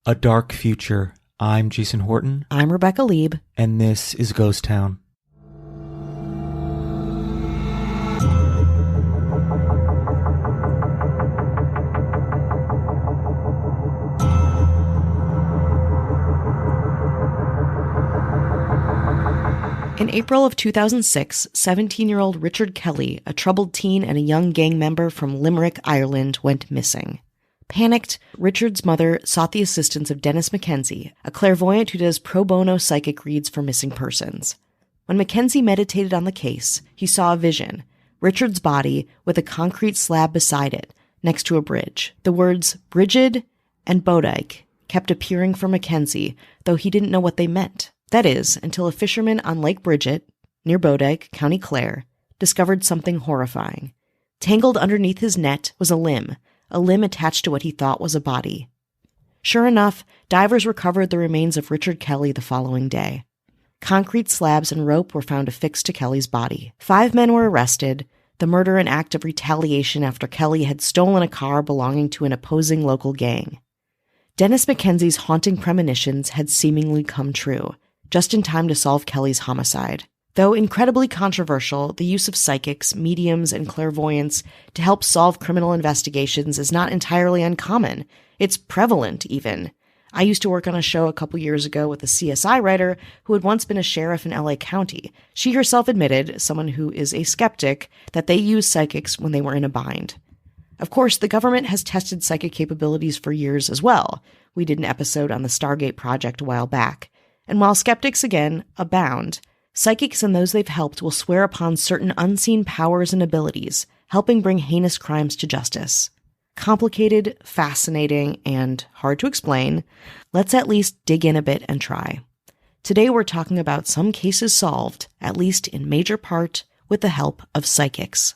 A Dark Future. I'm Jason Horton. I'm Rebecca Lieb. And this is Ghost Town. In April of 2006, 17-year-old Richard Kelly, a troubled teen and a young gang member from Limerick, Ireland, went missing. Panicked, Richard's mother sought the assistance of Dennis Mackenzie, a clairvoyant who does pro bono psychic reads for missing persons. When Mackenzie meditated on the case, he saw a vision: Richard's body with a concrete slab beside it, next to a bridge. The words Brigid and Bodyke kept appearing for Mackenzie, though he didn't know what they meant. That is, until a fisherman on Lake Bridget, near Bodyke, County Clare, discovered something horrifying. Tangled underneath his net was a limb attached to what he thought was a body. Sure enough, divers recovered the remains of Richard Kelly the following day. Concrete slabs and rope were found affixed to Kelly's body. 5 men were arrested, the murder an act of retaliation after Kelly had stolen a car belonging to an opposing local gang. Dennis Mackenzie's haunting premonitions had seemingly come true, just in time to solve Kelly's homicide. Though incredibly controversial, the use of psychics, mediums, and clairvoyants to help solve criminal investigations is not entirely uncommon. It's prevalent, even. I used to work on a show a couple years ago with a CSI writer who had once been a sheriff in LA County. She herself admitted, someone who is a skeptic, that they used psychics when they were in a bind. Of course, the government has tested psychic capabilities for years as well. We did an episode on the Stargate project a while back. And while skeptics, again, abound, psychics and those they've helped will swear upon certain unseen powers and abilities, helping bring heinous crimes to justice. Complicated, fascinating, and hard to explain. Let's at least dig in a bit and try. Today we're talking about some cases solved, at least in major part, with the help of psychics.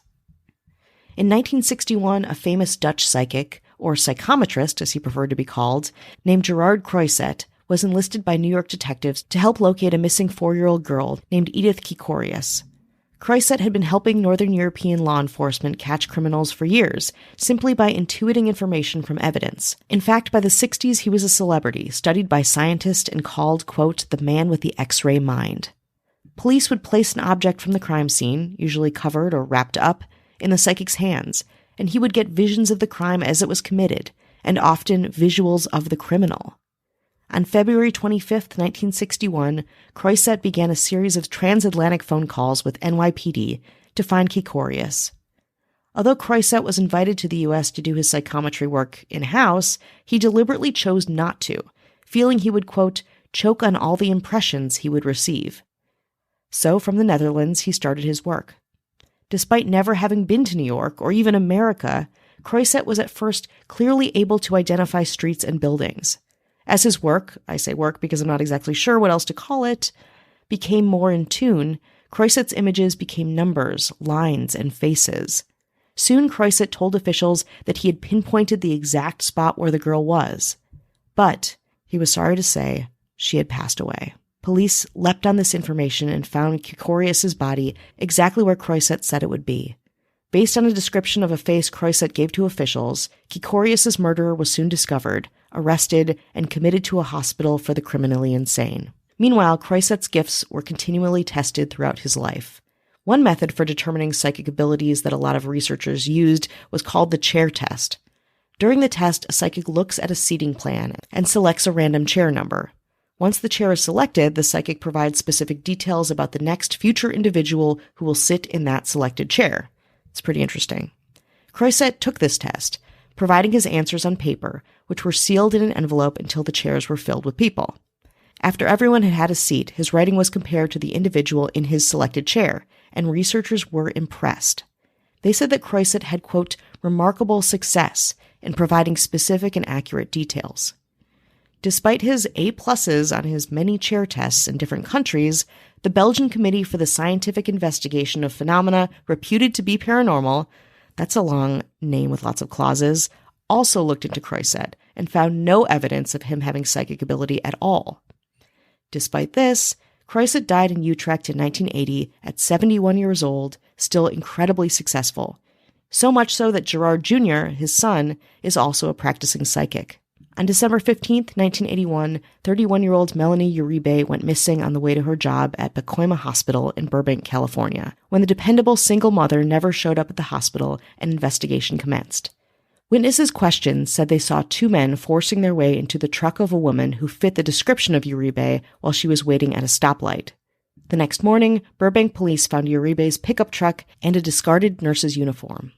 In 1961, a famous Dutch psychic, or psychometrist as he preferred to be called, named Gerard Croiset, was enlisted by New York detectives to help locate a missing 4-year-old girl named Edith Kikorius. Croiset had been helping Northern European law enforcement catch criminals for years, simply by intuiting information from evidence. In fact, by the 60s, he was a celebrity, studied by scientists and called, quote, the man with the X-ray mind. Police would place an object from the crime scene, usually covered or wrapped up, in the psychic's hands, and he would get visions of the crime as it was committed, and often visuals of the criminal. On February 25, 1961, Croiset began a series of transatlantic phone calls with NYPD to find Kikorius. Although Croiset was invited to the U.S. to do his psychometry work in-house, he deliberately chose not to, feeling he would, quote, choke on all the impressions he would receive. So, from the Netherlands, he started his work. Despite never having been to New York or even America, Croiset was at first clearly able to identify streets and buildings. As his work, I say work because I'm not exactly sure what else to call it, became more in tune, Croiset's images became numbers, lines, and faces. Soon Croiset told officials that he had pinpointed the exact spot where the girl was. But, he was sorry to say, she had passed away. Police leapt on this information and found Kikorius' body exactly where Croiset said it would be. Based on a description of a face Croiset gave to officials, Kikorius' murderer was soon discovered, arrested, and committed to a hospital for the criminally insane. Meanwhile, Croiset's gifts were continually tested throughout his life. One method for determining psychic abilities that a lot of researchers used was called the chair test. During the test, a psychic looks at a seating plan and selects a random chair number. Once the chair is selected, the psychic provides specific details about the next future individual who will sit in that selected chair. It's pretty interesting. Croiset took this test, providing his answers on paper, which were sealed in an envelope until the chairs were filled with people. After everyone had had a seat, his writing was compared to the individual in his selected chair, and researchers were impressed. They said that Croiset had, quote, remarkable success in providing specific and accurate details. Despite his A+s on his many chair tests in different countries, the Belgian Committee for the Scientific Investigation of Phenomena reputed to be paranormal, that's a long name with lots of clauses, also looked into Croiset and found no evidence of him having psychic ability at all. Despite this, Croiset died in Utrecht in 1980 at 71 years old, still incredibly successful. So much so that Gerard Jr., his son, is also a practicing psychic. On December 15th, 1981, 31-year-old Melanie Uribe went missing on the way to her job at Pacoima Hospital in Burbank, California. When the dependable single mother never showed up at the hospital, an investigation commenced. Witnesses questioned said they saw two men forcing their way into the truck of a woman who fit the description of Uribe while she was waiting at a stoplight. The next morning, Burbank police found Uribe's pickup truck and a discarded nurse's uniform.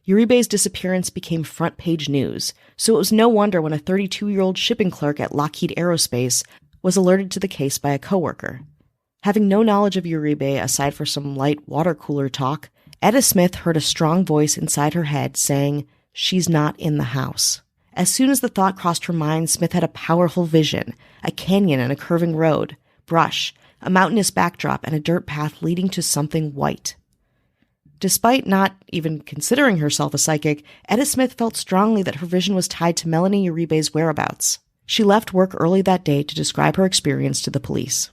Uribe's disappearance became front-page news, so it was no wonder when a 32-year-old shipping clerk at Lockheed Aerospace was alerted to the case by a coworker. Having no knowledge of Uribe aside for some light water cooler talk, Etta Smith heard a strong voice inside her head saying, "She's not in the house." As soon as the thought crossed her mind, Smith had a powerful vision, a canyon and a curving road, brush, a mountainous backdrop, and a dirt path leading to something white. Despite not even considering herself a psychic, Etta Smith felt strongly that her vision was tied to Melanie Uribe's whereabouts. She left work early that day to describe her experience to the police.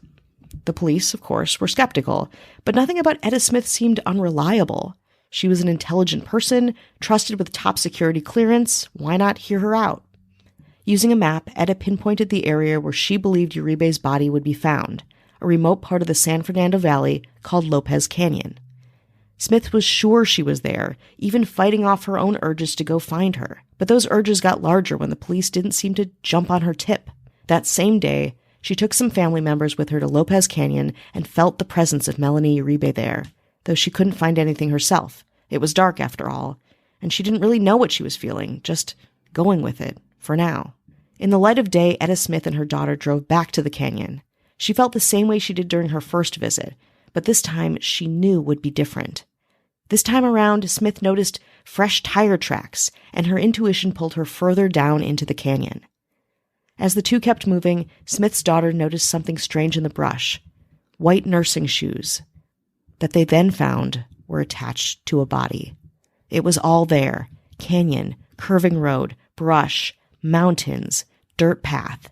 The police, of course, were skeptical, but nothing about Etta Smith seemed unreliable. She was an intelligent person, trusted with top security clearance. Why not hear her out? Using a map, Etta pinpointed the area where she believed Uribe's body would be found, a remote part of the San Fernando Valley called Lopez Canyon. Smith was sure she was there, even fighting off her own urges to go find her. But those urges got larger when the police didn't seem to jump on her tip. That same day, she took some family members with her to Lopez Canyon and felt the presence of Melanie Uribe there, though she couldn't find anything herself. It was dark, after all, and she didn't really know what she was feeling, just going with it, for now. In the light of day, Etta Smith and her daughter drove back to the canyon. She felt the same way she did during her first visit, but this time she knew would be different. This time around, Smith noticed fresh tire tracks, and her intuition pulled her further down into the canyon. As the two kept moving, Smith's daughter noticed something strange in the brush. White nursing shoes that they then found were attached to a body. It was all there: canyon, curving road, brush, mountains, dirt path,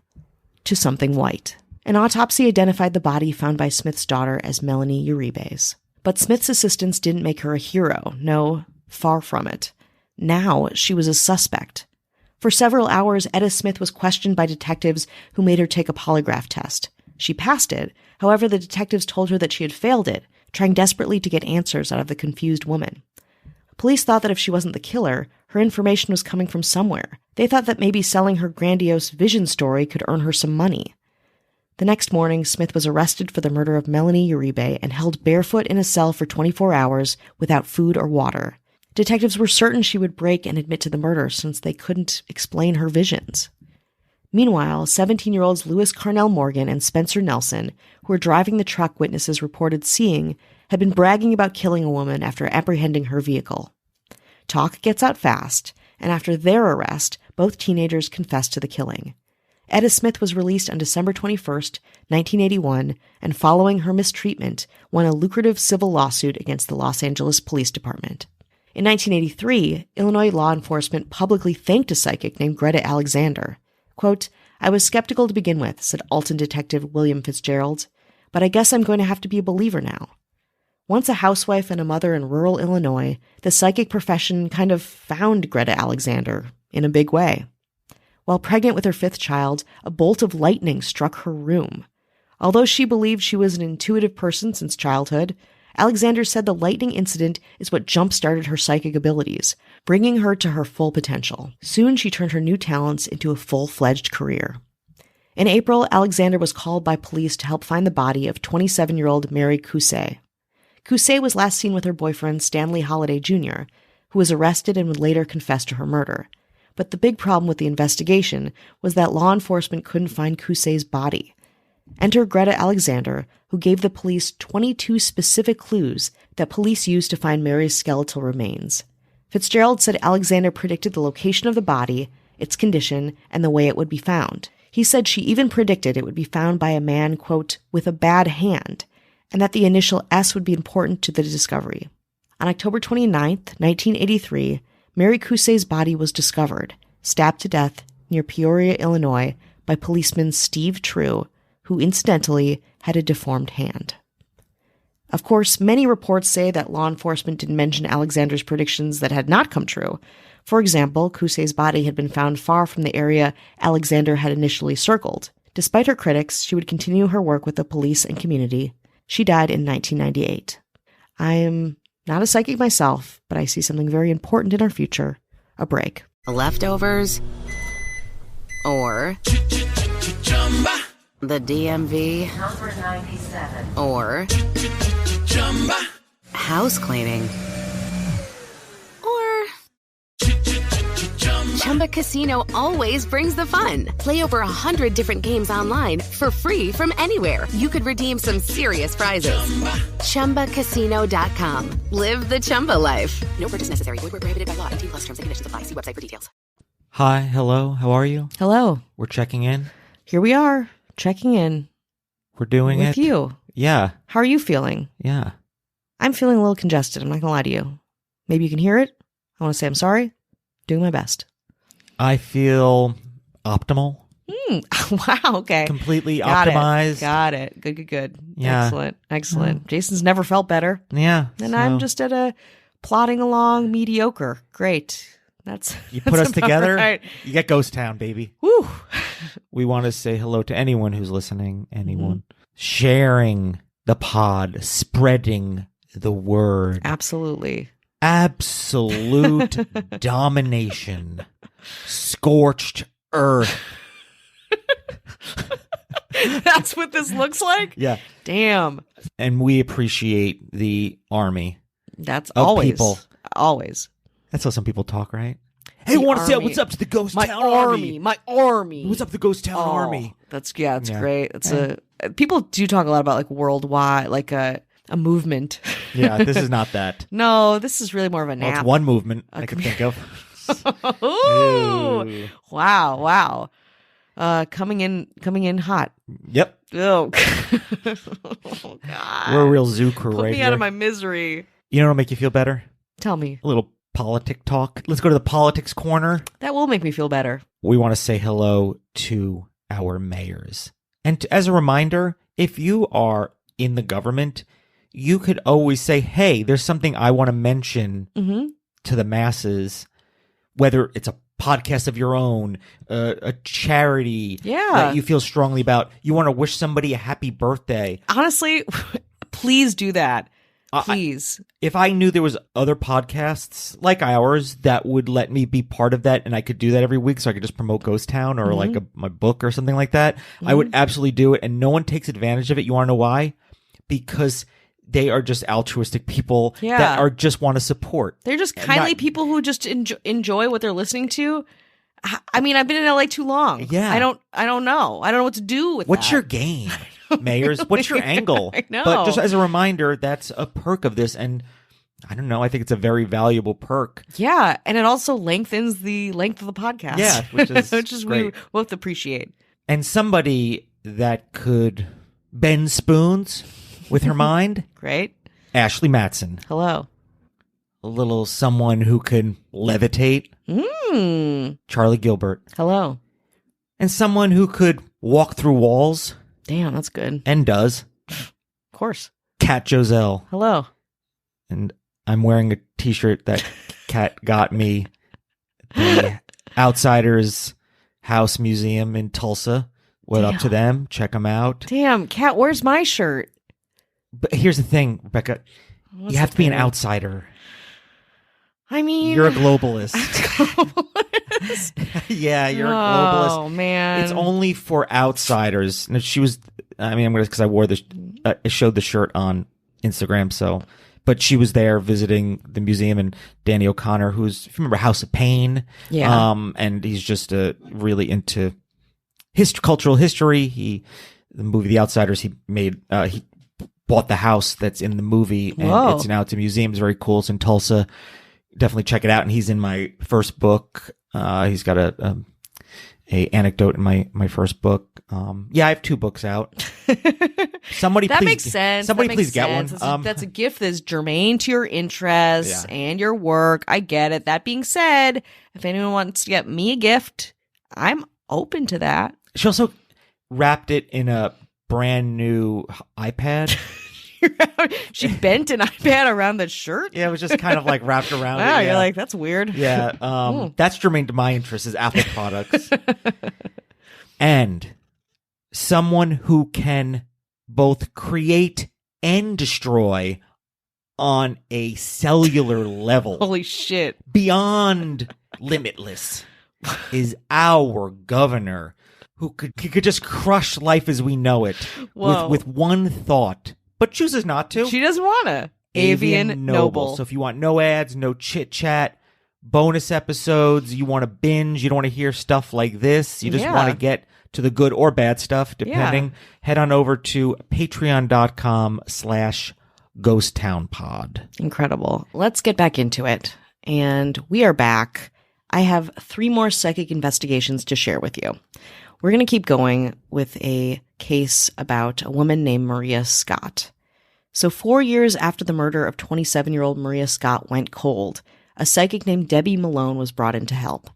to something white. An autopsy identified the body found by Smith's daughter as Melanie Uribe's. But Smith's assistants didn't make her a hero. No, far from it. Now she was a suspect. For several hours, Etta Smith was questioned by detectives who made her take a polygraph test. She passed it. However, the detectives told her that she had failed it, trying desperately to get answers out of the confused woman. Police thought that if she wasn't the killer, her information was coming from somewhere. They thought that maybe selling her grandiose vision story could earn her some money. The next morning, Smith was arrested for the murder of Melanie Uribe and held barefoot in a cell for 24 hours without food or water. Detectives were certain she would break and admit to the murder since they couldn't explain her visions. Meanwhile, 17-year-olds Lewis Carnell Morgan and Spencer Nelson, who were driving the truck witnesses reported seeing, had been bragging about killing a woman after apprehending her vehicle. Talk gets out fast, and after their arrest, both teenagers confessed to the killing. Etta Smith was released on December 21st, 1981, and following her mistreatment, won a lucrative civil lawsuit against the Los Angeles Police Department. In 1983, Illinois law enforcement publicly thanked a psychic named Greta Alexander. Quote, "I was skeptical to begin with," said Alton Detective William Fitzgerald, "but I guess I'm going to have to be a believer now." Once a housewife and a mother in rural Illinois, the psychic profession kind of found Greta Alexander in a big way. While pregnant with her 5th child, a bolt of lightning struck her room. Although she believed she was an intuitive person since childhood, Alexander said the lightning incident is what jump-started her psychic abilities, bringing her to her full potential. Soon she turned her new talents into a full-fledged career. In April, Alexander was called by police to help find the body of 27-year-old Mary Cousset. Cousset was last seen with her boyfriend Stanley Holliday Jr., who was arrested and would later confess to her murder. But the big problem with the investigation was that law enforcement couldn't find Cousset's body. Enter Greta Alexander, who gave the police 22 specific clues that police used to find Mary's skeletal remains. Fitzgerald said Alexander predicted the location of the body, its condition, and the way it would be found. He said she even predicted it would be found by a man, quote, "with a bad hand," and that the initial S would be important to the discovery. On October 29th, 1983, Mary Cousset's body was discovered, stabbed to death near Peoria, Illinois, by policeman Steve True, who incidentally had a deformed hand. Of course, many reports say that law enforcement didn't mention Alexander's predictions that had not come true. For example, Kusei's body had been found far from the area Alexander had initially circled. Despite her critics, she would continue her work with the police and community. She died in 1998. I am not a psychic myself, but I see something very important in our future. A break. Leftovers or the DMV Number 97. or house cleaning or Chumba Casino always brings the fun. Play over 100 different games online for free from anywhere. You could redeem some serious prizes. ChumbaCasino.com. Live the Chumba life. No purchase necessary. Void where prohibited by law. 18+ terms and conditions apply. See website for details. Hi, hello, how are you? Hello. We're checking in. Here we are, checking in We're doing with it. you. Yeah, How are you feeling? yeah. I'm feeling a little congested. I'm not going to lie to you. Maybe you can hear it. I want to say I'm sorry. Doing my best. I feel optimal, Wow. Okay. completely Got optimized. Got it. Good. Yeah. Excellent. Jason's never felt better. Yeah. And so I'm just at a plodding along mediocre. Great. That's You put that's us about together, right. you get Ghost Town, baby. Woo. We want to say hello to anyone who's listening, anyone Mm-hmm. sharing the pod, spreading the word. Absolutely. Absolute domination. Scorched earth. That's what this looks like? Yeah. Damn. And we appreciate the army. That's Of always. people. Always. That's how some people talk, right? Hey, The want to say army. what's up to the Ghost My Town army. My army. What's up to the Ghost Town Oh, Army? That's Yeah. great. It's people do talk a lot about like worldwide, like a movement. Yeah, this is not that. No, this is really more of a Well, nap. it's one movement I can think of. Ooh. Ooh. Wow. Coming in hot. Yep. Oh, oh God. We're a real zoo crew Put right me here. out of my misery. You know what'll make you feel better? Tell me. A little politic talk. Let's go to the politics corner. That will make me feel better. We want to say hello to our mayors. And as a reminder, if you are in the government, you could always say, hey, there's something I want to mention Mm-hmm. to the masses, whether it's a podcast of your own, a charity Yeah. that you feel strongly about. You want to wish somebody a happy birthday. Honestly, please do that. I- Please. If I knew there was other podcasts like ours that would let me be part of that and I could do that every week so I could just promote Ghost Town or like my book or something like that, I would absolutely do it. And no one takes advantage of it. You want to know why? Because they are just altruistic people Yeah. that are just want to support. They're just kindly Not- people who just enjoy what they're listening to. I mean, I've been in LA too long. Yeah. I don't know. I don't know what to do with What's that. your game, mayors? What's your angle? I know. But just as a reminder, that's a perk of this. And I don't know. I think it's a very valuable perk. Yeah, and it also lengthens the length of the podcast. Yeah, which is we great. both appreciate. And somebody that could bend spoons with her mind, Great. Ashley Matson. Hello. A little someone who can levitate, Charlie Gilbert. Hello. And someone who could walk through walls, Damn, that's good. and does, Of course. Kat Joselle. Hello. And I'm wearing a t-shirt that Kat got me at the Outsiders House Museum in Tulsa. What up to them? Check them out. Damn, Kat, where's my shirt? But here's the thing, Rebecca. What's You have the to be an thing? outsider. I mean, You're a globalist. globalist. Yeah, you're a globalist. Oh man, It's only for outsiders. And she was, I mean, I'm going to, because I wore this, I showed the shirt on Instagram, so, but she was there visiting the museum, and Danny O'Connor, who's, if you remember House of Pain, Yeah. and he's just really into cultural history. The movie The Outsiders, he bought the house that's in the movie, and Whoa. it's now at a museum. It's very cool. It's in Tulsa. Definitely check it out. And he's in my first book. He's got a anecdote in my first book. Yeah, I have 2 books out. Somebody, that please, makes sense. Somebody, That makes please get sense. one. That's a gift that's germane to your interests Yeah. and your work. I get it. That being said, if anyone wants to get me a gift, I'm open to that. She also wrapped it in a brand new iPad. She bent an iPad around the shirt? Yeah, it was just kind of like wrapped around Wow, it. you're like, that's weird. Yeah, that's germane to my interest is Apple products. And someone who can both create and destroy on a cellular level. Holy shit. Beyond limitless is our governor, who could just crush life as we know it with one thought, but chooses not to. She doesn't want to. Avian Noble. So if you want no ads, no chit chat, bonus episodes, you want to binge, you don't want to hear stuff like this, you just want to get to the good or bad stuff, depending, head on over to patreon.com/ghosttownpod. Incredible. Let's get back into it. And we are back. I have 3 more psychic investigations to share with you. We're going to keep going with a case about a woman named Maria Scott. So 4 years after the murder of 27-year-old Maria Scott went cold, a psychic named Debbie Malone was brought in to help.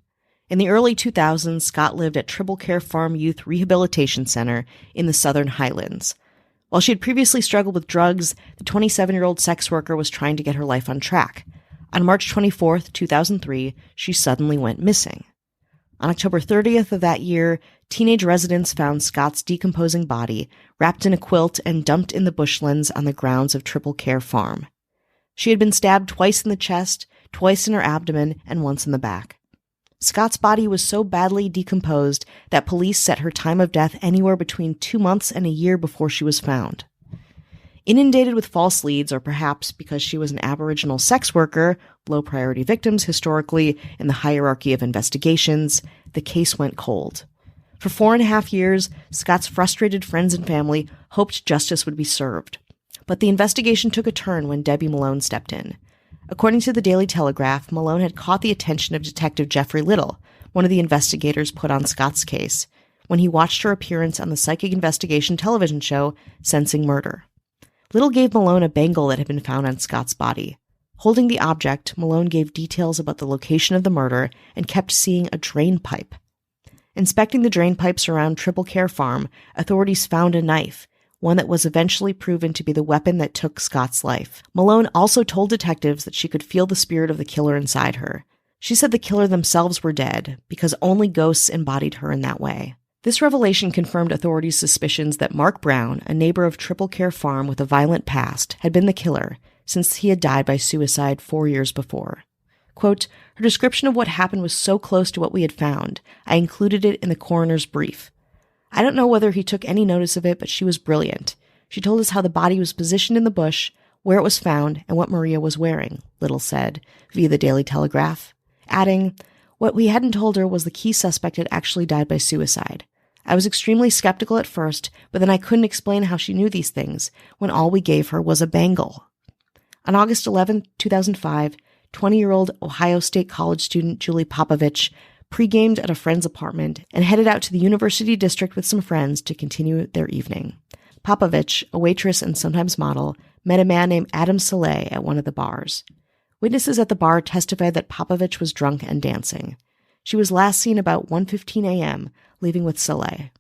In the early 2000s, Scott lived at Triple Care Farm Youth Rehabilitation Center in the Southern Highlands. While she had previously struggled with drugs, the 27-year-old sex worker was trying to get her life on track. On March 24th, 2003, she suddenly went missing. On October 30th of that year, teenage residents found Scott's decomposing body wrapped in a quilt and dumped in the bushlands on the grounds of Triple Care Farm. She had been stabbed twice in the chest, twice in her abdomen, and once in the back. Scott's body was so badly decomposed that police set her time of death anywhere between 2 months and a year before she was found. Inundated with false leads, or perhaps because she was an Aboriginal sex worker, low-priority victims historically in the hierarchy of investigations, the case went cold. For 4.5 years, Scott's frustrated friends and family hoped justice would be served. But the investigation took a turn when Debbie Malone stepped in. According to the Daily Telegraph, Malone had caught the attention of Detective Jeffrey Little, one of the investigators put on Scott's case, when he watched her appearance on the psychic investigation television show Sensing Murder. Little gave Malone a bangle that had been found on Scott's body. Holding the object, Malone gave details about the location of the murder and kept seeing a drain pipe. Inspecting the drain pipes around Triple Care Farm, authorities found a knife, one that was eventually proven to be the weapon that took Scott's life. Malone also told detectives that she could feel the spirit of the killer inside her. She said the killer themselves were dead, because only ghosts embodied her in that way. This revelation confirmed authorities' suspicions that Mark Brown, a neighbor of Triple Care Farm with a violent past, had been the killer, since he had died by suicide 4 years before. Quote, her description of what happened was so close to what we had found, I included it in the coroner's brief. I don't know whether he took any notice of it, but she was brilliant. She told us how the body was positioned in the bush, where it was found, and what Maria was wearing, Little said, via the Daily Telegraph, adding, what we hadn't told her was the key suspect had actually died by suicide. I was extremely skeptical at first, but then I couldn't explain how she knew these things, when all we gave her was a bangle. On August 11, 2005, 20-year-old Ohio State College student Julie Popovich pre-gamed at a friend's apartment and headed out to the University District with some friends to continue their evening. Popovich, a waitress and sometimes model, met a man named Adam Saleh at one of the bars. Witnesses at the bar testified that Popovich was drunk and dancing. She was last seen about 1:15 a.m., leaving with Saleh.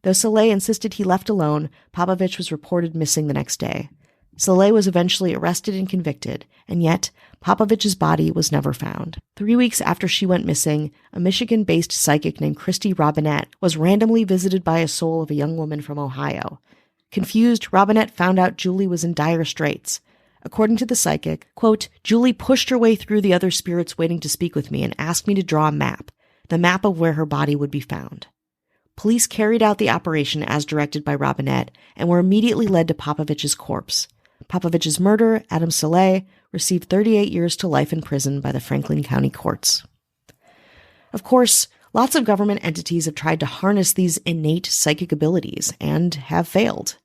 Though Saleh insisted he left alone, Popovich was reported missing the next day. Saleh was eventually arrested and convicted, and yet Popovich's body was never found. 3 weeks after she went missing, a Michigan-based psychic named Christy Robinette was randomly visited by a soul of a young woman from Ohio. Confused, Robinette found out Julie was in dire straits. According to the psychic, quote, Julie pushed her way through the other spirits waiting to speak with me and asked me to draw a map, the map of where her body would be found. Police carried out the operation as directed by Robinette and were immediately led to Popovich's corpse. Popovich's murderer, Adam Saleh, received 38 years to life in prison by the Franklin County courts. Of course, lots of government entities have tried to harness these innate psychic abilities and have failed.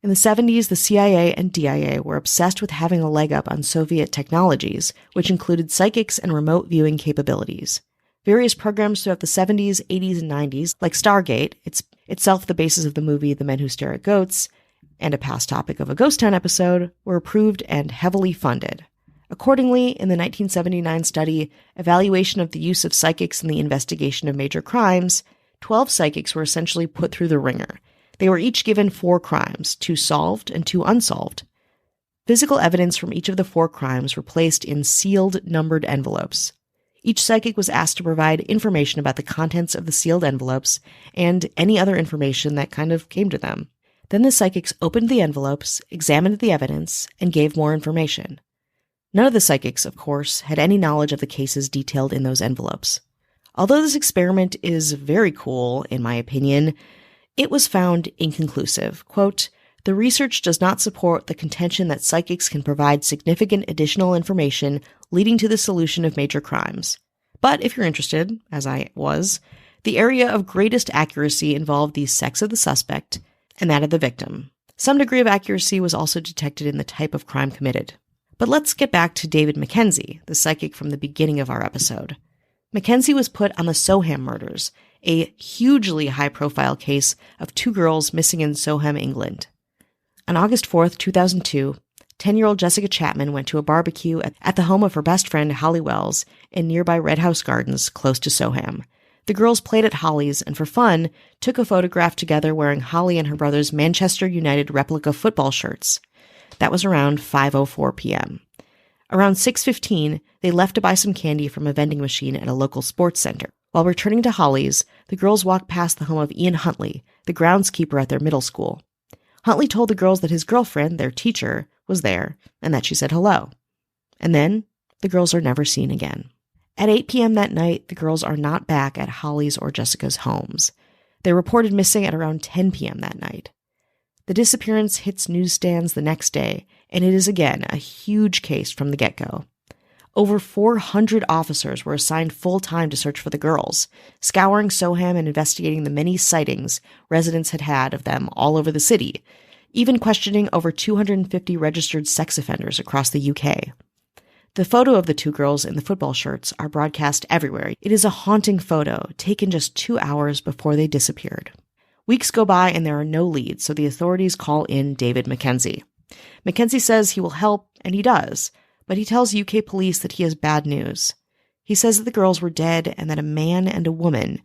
In the 70s, the CIA and DIA were obsessed with having a leg up on Soviet technologies, which included psychics and remote viewing capabilities. Various programs throughout the 70s, 80s, and 90s, like Stargate, itself the basis of the movie The Men Who Stare at Goats, and a past topic of a Ghost Town episode, were approved and heavily funded. Accordingly, in the 1979 study, Evaluation of the Use of Psychics in the Investigation of Major Crimes, 12 psychics were essentially put through the ringer. They were each given 4 crimes, 2 solved and 2 unsolved. Physical evidence from each of the 4 crimes were placed in sealed, numbered envelopes. Each psychic was asked to provide information about the contents of the sealed envelopes and any other information that kind of came to them. Then the psychics opened the envelopes, examined the evidence, and gave more information. None of the psychics, of course, had any knowledge of the cases detailed in those envelopes. Although this experiment is very cool, in my opinion, it was found inconclusive. Quote, "The research does not support the contention that psychics can provide significant additional information leading to the solution of major crimes. But if you're interested, as I was, the area of greatest accuracy involved the sex of the suspect and that of the victim. Some degree of accuracy was also detected in the type of crime committed." But let's get back to David Mackenzie, the psychic from the beginning of our episode. Mackenzie was put on the Soham murders, a hugely high-profile case of 2 girls missing in Soham, England. On August 4th, 2002, 10-year-old Jessica Chapman went to a barbecue at the home of her best friend Holly Wells in nearby Red House Gardens, close to Soham. The girls played at Holly's and for fun, took a photograph together wearing Holly and her brother's Manchester United replica football shirts. That was around 5:04 p.m. Around 6:15, they left to buy some candy from a vending machine at a local sports center. While returning to Holly's, the girls walked past the home of Ian Huntley, the groundskeeper at their middle school. Huntley told the girls that his girlfriend, their teacher, was there and that she said hello. And then the girls are never seen again. At 8 p.m. that night, the girls are not back at Holly's or Jessica's homes. They're reported missing at around 10 p.m. that night. The disappearance hits newsstands the next day, and it is again a huge case from the get-go. Over 400 officers were assigned full-time to search for the girls, scouring Soham and investigating the many sightings residents had had of them all over the city, even questioning over 250 registered sex offenders across the UK. The photo of the 2 girls in the football shirts are broadcast everywhere. It is a haunting photo, taken just 2 hours before they disappeared. Weeks go by and there are no leads, so the authorities call in David Mackenzie. Mackenzie says he will help, and he does, but he tells UK police that he has bad news. He says that the girls were dead and that a man and a woman,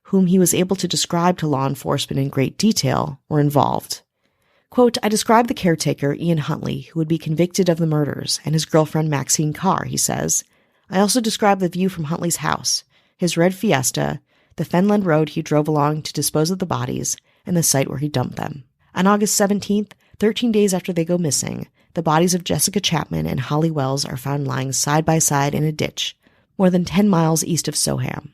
whom he was able to describe to law enforcement in great detail, were involved. Quote, "I described the caretaker, Ian Huntley, who would be convicted of the murders, and his girlfriend, Maxine Carr," he says. "I also described the view from Huntley's house, his red Fiesta, the Fenland Road he drove along to dispose of the bodies, and the site where he dumped them. On August 17th, 13 days after they go missing, the bodies of Jessica Chapman and Holly Wells are found lying side by side in a ditch, more than 10 miles east of Soham.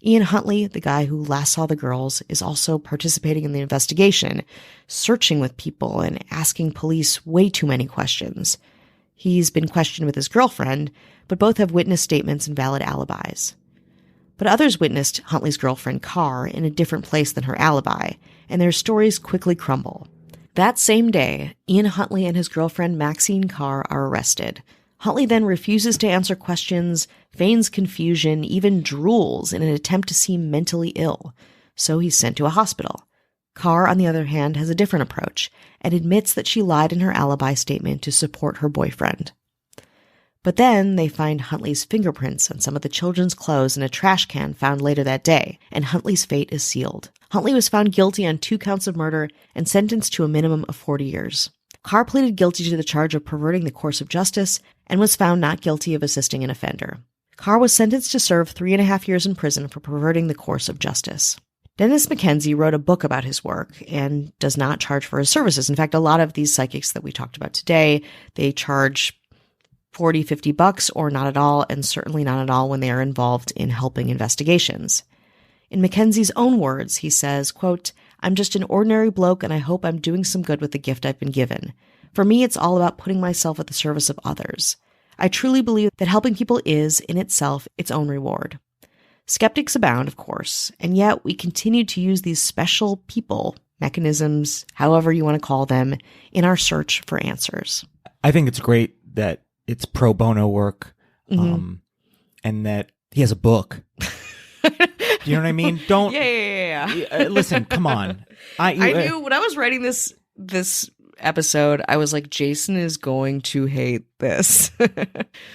Ian Huntley, the guy who last saw the girls, is also participating in the investigation, searching with people and asking police way too many questions. He's been questioned with his girlfriend, but both have witness statements and valid alibis. But others witnessed Huntley's girlfriend, Carr, in a different place than her alibi, and their stories quickly crumble. That same day, Ian Huntley and his girlfriend, Maxine Carr, are arrested. Huntley then refuses to answer questions, feigns confusion, even drools in an attempt to seem mentally ill, so he's sent to a hospital. Carr, on the other hand, has a different approach and admits that she lied in her alibi statement to support her boyfriend. But then they find Huntley's fingerprints on some of the children's clothes in a trash can found later that day, and Huntley's fate is sealed. Huntley was found guilty on 2 counts of murder and sentenced to a minimum of 40 years. Carr pleaded guilty to the charge of perverting the course of justice and was found not guilty of assisting an offender. Carr was sentenced to serve 3.5 years in prison for perverting the course of justice. Dennis Mackenzie wrote a book about his work and does not charge for his services. In fact, a lot of these psychics that we talked about today, they charge $40, $50 or not at all, and certainly not at all when they are involved in helping investigations. In Mackenzie's own words, he says, quote, "I'm just an ordinary bloke and I hope I'm doing some good with the gift I've been given. For me, it's all about putting myself at the service of others. I truly believe that helping people is, in itself, its own reward." Skeptics abound, of course, and yet we continue to use these special people, mechanisms, however you want to call them, in our search for answers. I think it's great that it's pro bono work, and that he has a book. Do you know what I mean? Don't. Yeah. Listen, come on. I knew when I was writing this episode, I was like, Jason is going to hate this.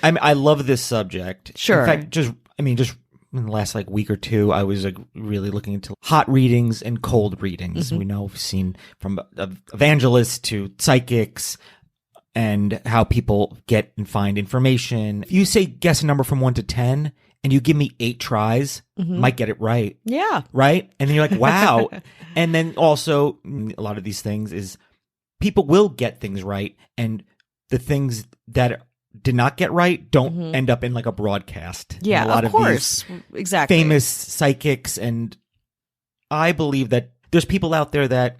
I love this subject. Sure. In fact, just in the last week or two, I was really looking into hot readings and cold readings. We know we've seen from evangelists to psychics. and how people get and find information. If you say guess a number from 1 to 10 and you give me 8 tries, might get it right. Yeah. Right? And then you're like, wow. And then also a lot of these things is people will get things right, and the things that did not get right don't end up in like a broadcast. Yeah, And a lot of course. these Exactly. famous psychics, and I believe that there's people out there that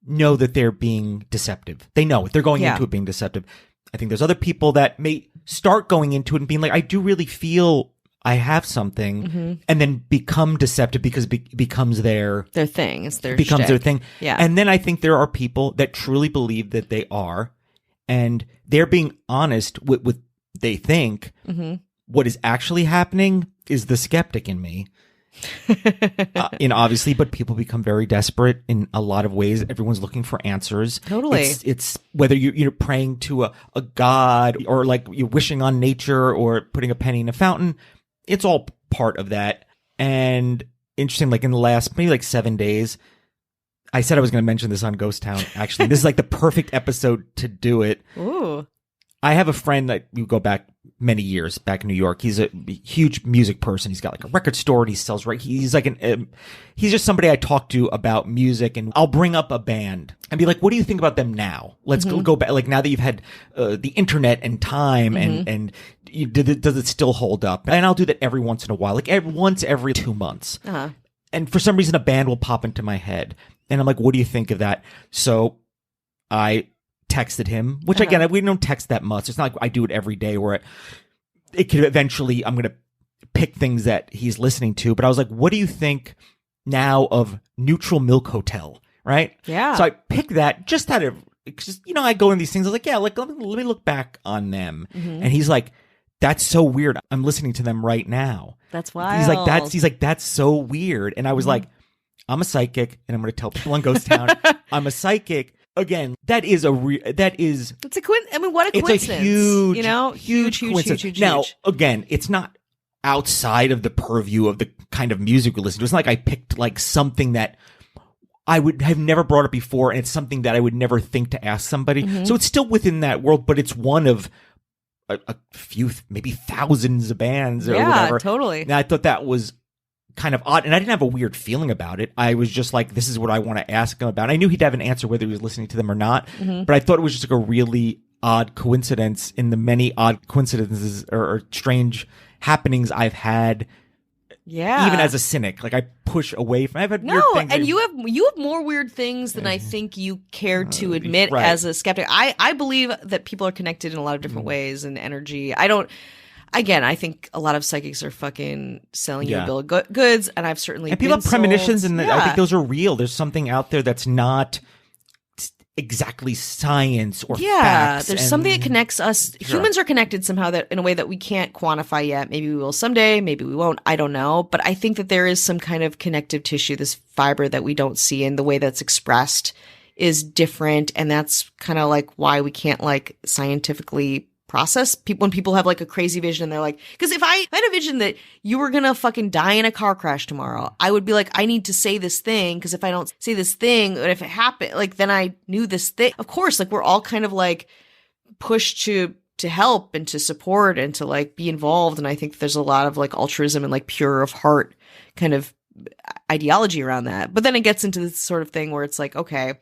know that they're being deceptive. They know it. They're going into it being deceptive. I think there's other people that may start going into it and being like, I do really feel I have something, and then become deceptive because it becomes their thing. It's their becomes shtick. their thing. Yeah. And then I think there are people that truly believe that they are, and they're being honest with they think. What is actually happening is the skeptic in me. Obviously, but people become very desperate in a lot of ways. Everyone's looking for answers. Totally. It's whether you're praying to a god, or like you're wishing on nature, or putting a penny in a fountain. It's all part of that. And interesting, like in the last maybe like 7 days, I said I was going to mention this on Ghost Town. Actually, this is like the perfect episode to do it. Ooh. I have a friend that you go back many years back in New York. He's a huge music person. He's got like a record store and he sells he's like he's just somebody I talk to about music, and I'll bring up a band and be like, what do you think about them now? Let's go back. Like now that you've had the internet and time and does it still hold up? And I'll do that every once in a while, like once every 2 months. And for some reason a band will pop into my head and I'm like, what do you think of that? So I texted him, which again, we don't text that much. It's not like I do it every day where it could eventually, I'm going to pick things that he's listening to. But I was like, what do you think now of Neutral Milk Hotel? Right? Yeah. So I picked that just out of, just, I go in these things. I was like, yeah, like, let me look back on them. And he's like, that's so weird. I'm listening to them right now. That's wild. He's like, that's so weird. And I was like, I'm a psychic, and I'm going to tell people on Ghost Town, I'm a psychic. Again, that is it's a I mean, what a it's coincidence. a huge coincidence. Huge. Now, again, it's not outside of the purview of the kind of music we listen to. It's not like I picked like something that I would have never brought up before, and it's something that I would never think to ask somebody. So it's still within that world, but it's one of a few, maybe thousands of bands or whatever. Yeah, totally. And I thought that was kind of odd, and I didn't have a weird feeling about it. I was just like, this is what I want to ask him about. I knew he'd have an answer whether he was listening to them or not, but I thought it was just like a really odd coincidence in the many odd coincidences or strange happenings I've had. Yeah. Even as a cynic, like I push away from. I've had weird things. And you have more weird things than I think you care to admit right. as a skeptic. I believe that people are connected in a lot of different ways and energy. I think a lot of psychics are fucking selling you a bill of goods, and I've certainly people have premonitions, and I think those those are real. There's something out there that's not exactly science or facts. There's something that connects us. Sure. Humans are connected somehow that in a way that we can't quantify yet. Maybe we will someday, maybe we won't. I don't know. But I think that there is some kind of connective tissue, this fiber that we don't see, and the way that's expressed is different. And that's kind of like why we can't like scientifically process people when people have like a crazy vision and they're like, because if I had a vision that you were gonna fucking die in a car crash tomorrow, I would be like, I need to say this thing, because if I don't say this thing, and if it happened, like then I knew this thing. Of course, like we're all kind of like pushed to help and to support and to like be involved, and I think there's a lot of like altruism and like pure of heart kind of ideology around that. But then it gets into this sort of thing where it's like, okay,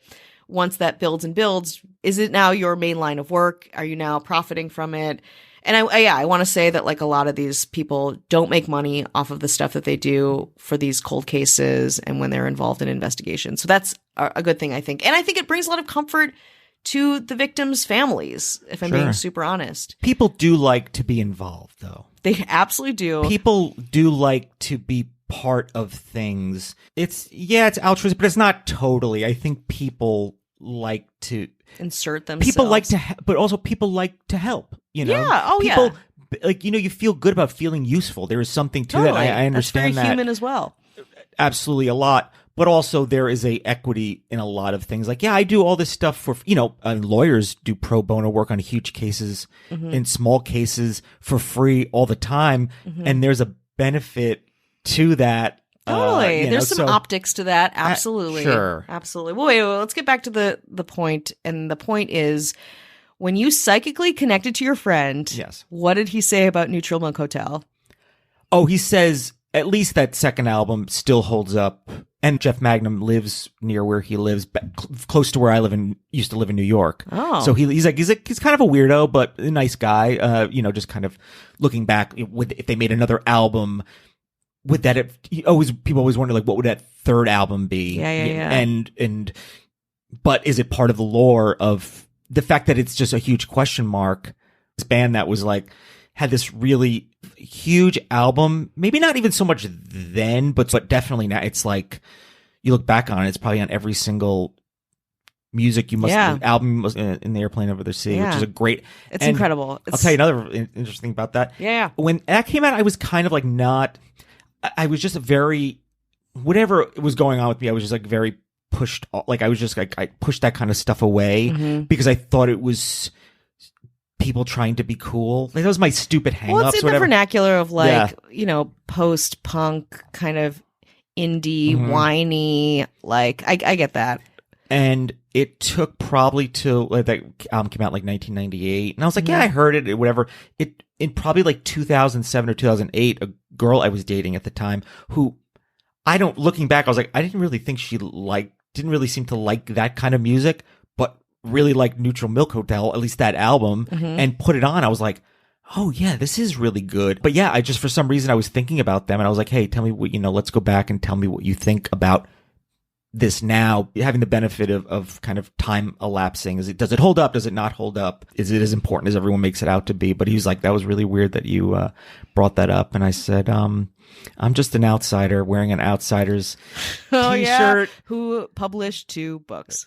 once that builds and builds, is it now your main line of work? Are you now profiting from it? And I want to say that like a lot of these people don't make money off of the stuff that they do for these cold cases and when they're involved in investigations. So that's a good thing, I think. And I think it brings a lot of comfort to the victims' families, if I'm being super honest. People do like to be involved, though. They absolutely do. People do like to be part of things. It's altruistic, but it's not totally. I think people like to insert themselves. People like to, but also people like to help. Yeah. People, like you feel good about feeling useful. There is something to that. I understand That's very human as well. Absolutely, a lot. But also there is a equity in a lot of things. Like, I do all this stuff for, lawyers do pro bono work on huge cases in small cases for free all the time. And there's a benefit to that. Totally. There's some optics to that. Absolutely. Sure. Absolutely. Well, wait, let's get back to the point. And the point is, When you psychically connected to your friend, Yes. what did he say about Neutral Milk Hotel? Oh, he says at least that second album still holds up. And Jeff Magnum lives near where he lives, close to where I used to live in New York. Oh. So he's kind of a weirdo, but a nice guy. Just kind of looking back if they made another album with that, people always wonder, like, what would that third album be? Yeah. But is it part of the lore of the fact that it's just a huge question mark? This band that was like, had this really huge album, maybe not even so much then, but definitely now. It's like, you look back on it, it's probably on every single album you must in the Airplane Over the Sea, which is a great. It's incredible. I'll tell you another interesting thing about that. Yeah. When that came out, I was kind of like I was just whatever was going on with me, I was just like very pushed. Like I was just like, I pushed that kind of stuff away because I thought it was people trying to be cool. Like, that was my stupid hang-ups. Well, it's in the vernacular of post-punk kind of indie, whiny. Like, I get that. And it took probably till that album came out like 1998, and I was like, I heard it, whatever. In probably like 2007 or 2008, a girl I was dating at the time, who looking back, I was like, I didn't really think didn't really seem to like that kind of music, but really liked Neutral Milk Hotel, at least that album, and put it on. I was like, oh yeah, this is really good. But yeah, for some reason I was thinking about them, and I was like, hey, tell me what, let's go back and tell me what you think about this now, having the benefit of kind of time elapsing. Does it hold up? Does it not hold up? Is it as important as everyone makes it out to be? But he was like, that was really weird that you brought that up. And I said, I'm just an outsider wearing an outsider's t-shirt. Yeah. Who published 2 books.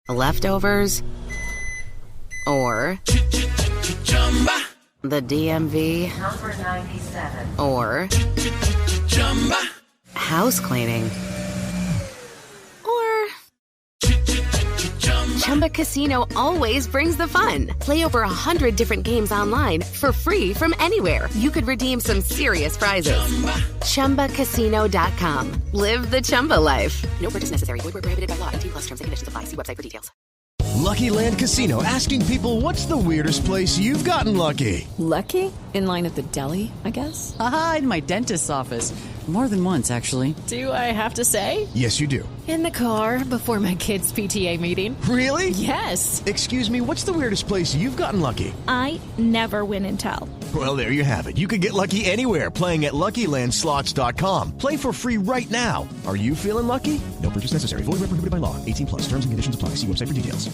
Leftovers, or the DMV, number 97, or house cleaning, or Chumba Casino always brings the fun. Play over 100 different games online for free from anywhere. You could redeem some serious prizes. ChumbaCasino.com. Live the Chumba life. No purchase necessary. Void where prohibited by law. 18+ terms and conditions apply. See website for details. Lucky Land Casino, asking people, what's the weirdest place you've gotten lucky? Lucky? In line at the deli, I guess? Aha, in my dentist's office. More than once, actually. Do I have to say? Yes, you do. In the car before my kids' PTA meeting. Really? Yes. Excuse me, what's the weirdest place you've gotten lucky? I never win and tell. Well, there you have it. You can get lucky anywhere, playing at LuckyLandSlots.com. Play for free right now. Are you feeling lucky? No purchase necessary. Void where prohibited by law. 18+. Terms and conditions apply. See website for details.